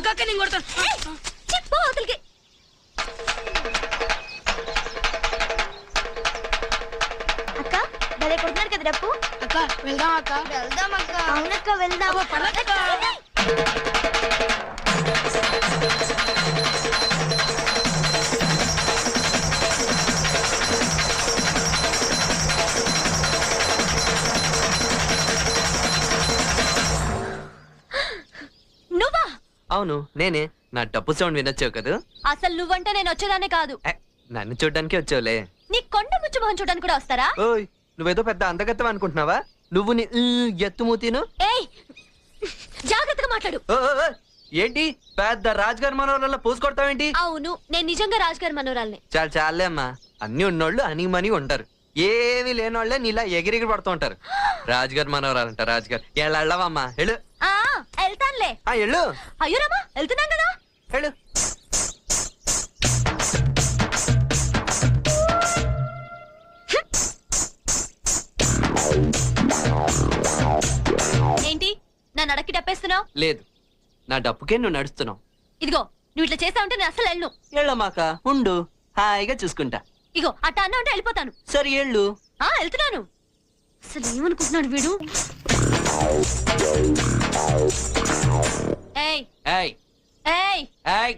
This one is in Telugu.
అక్క నేను కొడతాను. చెప్పు అవతలికి. అక్క భలే కొడుతున్నారు కదా డప్పు. అక్క వెళ్దాం అక్క. వెళ్దాం అక్క. అవునక్క వెళ్దాం. పడక్క. నువ్వా? అవును నేనే. నా డబ్బు సౌండ్ వినొచ్చావు కదా. అసలు నువ్వంటే నేను వచ్చేదానే కాదు. నన్ను చూడ్డానికి వచ్చావులే. నీ కొండ ముచ్చు మొహం చూడడానికి కూడా వస్తారా? ఓయ్ నువ్వేదో పెద్ద అందగత్తం అనుకుంటున్నావా? నువ్వు నీ ఎత్తుమూతీను. ఏయ్ జాగ్రత్తగా మాట్లాడు. ఏంటి పెద్ద రాజుగారి మనోళ్ళ పోసు కొడతావేంటి? అవును నేను నిజంగా రాజుగారి మనోరాల్ని. చాలు చాలే అమ్మా. అన్ని ఉన్నోళ్ళు అనిమని ఉంటారు, ఏమీ లేనోళ్లే నీలా ఎగిరిగిరి పడుతూ ఉంటారు. రాజుగారి మనోరాలంట రాజుగారు. వెళ్ళవమ్మా వెళ్ళు. వెళ్తానులే. వెళ్ళు. అయ్యో రామా వెళ్తున్నాం కదా. వెళ్ళు. ఏంటి నా నడక్కి డప్పేస్తున్నావు? లేదు నా డప్పుకే నువ్వు నడుస్తున్నావు. ఇదిగో నువ్వు ఇట్లా చేస్తా ఉంటే నేను అసలు వెళ్ళను. వెళ్ళమాక ఉండు, హాయిగా చూసుకుంటా. ఇగో అట్ట అన్నా ఉంటే వెళ్ళిపోతాను. సరే వెళ్ళు. వెళ్తున్నాను. అసలు ఏమనుకుంటున్నాడు వీడు? ఏయ్ ఏయ్ ఏయ్ ఏయ్